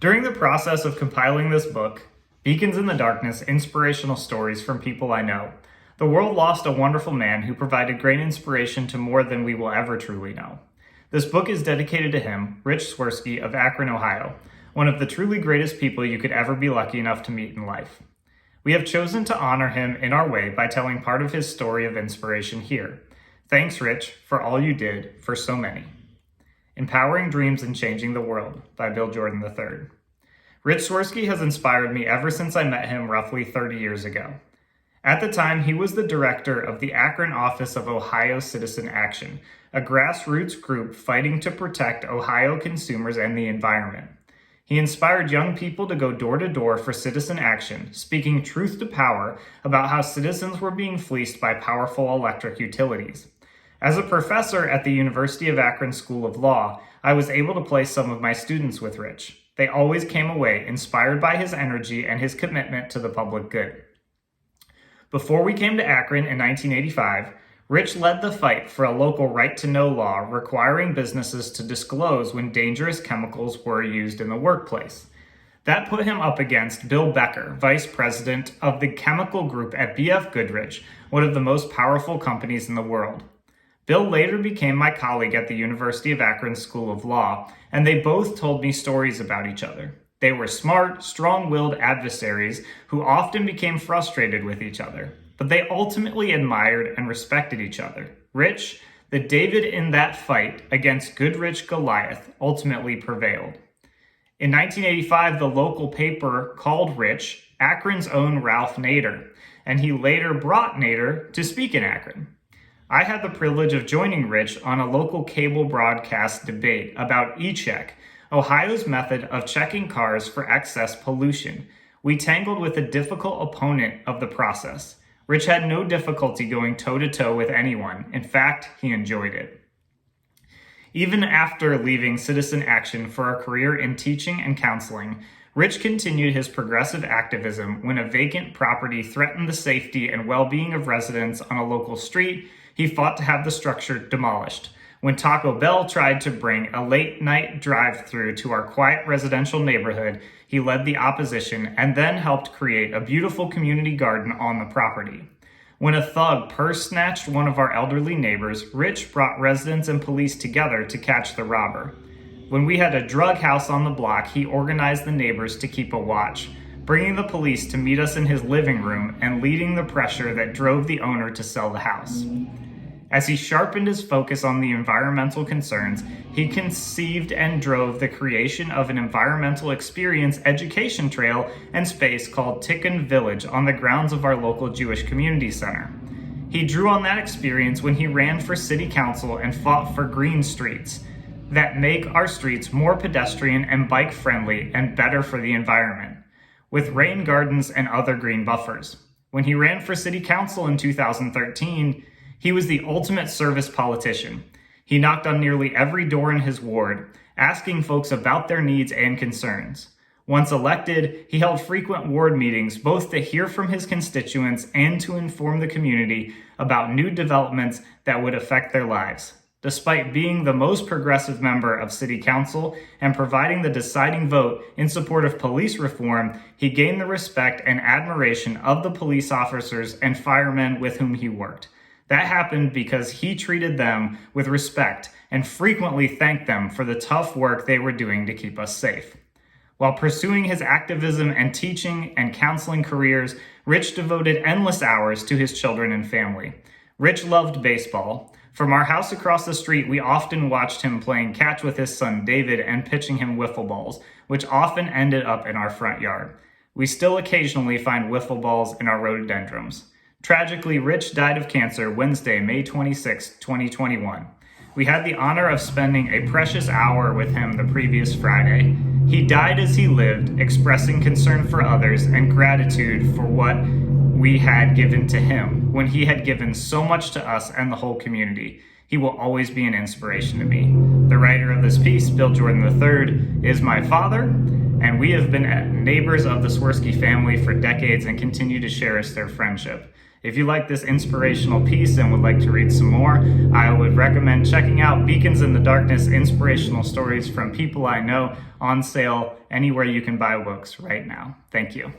During the process of compiling this book, Beacons in the Darkness, Inspirational Stories from People I Know, the world lost a wonderful man who provided great inspiration to more than we will ever truly know. This book is dedicated to him, Rich Swirsky of Akron, Ohio, one of the truly greatest people you could ever be lucky enough to meet in life. We have chosen to honor him in our way by telling part of his story of inspiration here. Thanks, Rich, for all you did for so many. Empowering Dreams and Changing the World by Bill Jordan III. Rich Swirsky has inspired me ever since I met him roughly 30 years ago. At the time, he was the director of the Akron office of Ohio Citizen Action, a grassroots group fighting to protect Ohio consumers and the environment. He inspired young people to go door to door for citizen action, speaking truth to power about how citizens were being fleeced by powerful electric utilities. As a professor at the University of Akron School of Law, I was able to place some of my students with Rich. They always came away inspired by his energy and his commitment to the public good. Before we came to Akron in 1985, Rich led the fight for a local right-to-know law requiring businesses to disclose when dangerous chemicals were used in the workplace. That put him up against Bill Becker, vice president of the chemical group at BF Goodrich, one of the most powerful companies in the world. Bill later became my colleague at the University of Akron School of Law, and they both told me stories about each other. They were smart, strong-willed adversaries who often became frustrated with each other, but they ultimately admired and respected each other. Rich, the David in that fight against Goodrich Goliath, ultimately prevailed. In 1985, the local paper called Rich Akron's own Ralph Nader, and he later brought Nader to speak in Akron. I had the privilege of joining Rich on a local cable broadcast debate about e-check, Ohio's method of checking cars for excess pollution. We tangled with a difficult opponent of the process. Rich had no difficulty going toe-to-toe with anyone. In fact, he enjoyed it. Even after leaving Citizen Action for a career in teaching and counseling, Rich continued his progressive activism when a vacant property threatened the safety and well-being of residents on a local street. He fought to have the structure demolished. When Taco Bell tried to bring a late-night drive-thru to our quiet residential neighborhood, he led the opposition and then helped create a beautiful community garden on the property. When a thug purse-snatched one of our elderly neighbors, Rich brought residents and police together to catch the robber. When we had a drug house on the block, he organized the neighbors to keep a watch, bringing the police to meet us in his living room and leading the pressure that drove the owner to sell the house. As he sharpened his focus on the environmental concerns, he conceived and drove the creation of an environmental experience education trail and space called Tikkun Village on the grounds of our local Jewish community center. He drew on that experience when he ran for city council and fought for green streets that make our streets more pedestrian and bike friendly and better for the environment, with rain gardens and other green buffers. When he ran for city council in 2013, he was the ultimate service politician. He knocked on nearly every door in his ward, asking folks about their needs and concerns. Once elected, he held frequent ward meetings both to hear from his constituents and to inform the community about new developments that would affect their lives. Despite being the most progressive member of city council and providing the deciding vote in support of police reform, he gained the respect and admiration of the police officers and firemen with whom he worked. That happened because he treated them with respect and frequently thanked them for the tough work they were doing to keep us safe. While pursuing his activism and teaching and counseling careers, Rich devoted endless hours to his children and family. Rich loved baseball. From our house across the street, we often watched him playing catch with his son David and pitching him wiffle balls, which often ended up in our front yard. We still occasionally find wiffle balls in our rhododendrons. Tragically, Rich died of cancer Wednesday, May 26, 2021. We had the honor of spending a precious hour with him the previous Friday. He died as he lived, expressing concern for others and gratitude for what we had given to him when he had given so much to us and the whole community. He will always be an inspiration to me. The writer of this piece, Bill Jordan III, is my father, and we have been neighbors of the Swirsky family for decades and continue to cherish their friendship. If you like this inspirational piece and would like to read some more, I would recommend checking out Beacons in the Darkness Inspirational Stories from People I Know on sale anywhere you can buy books right now. Thank you.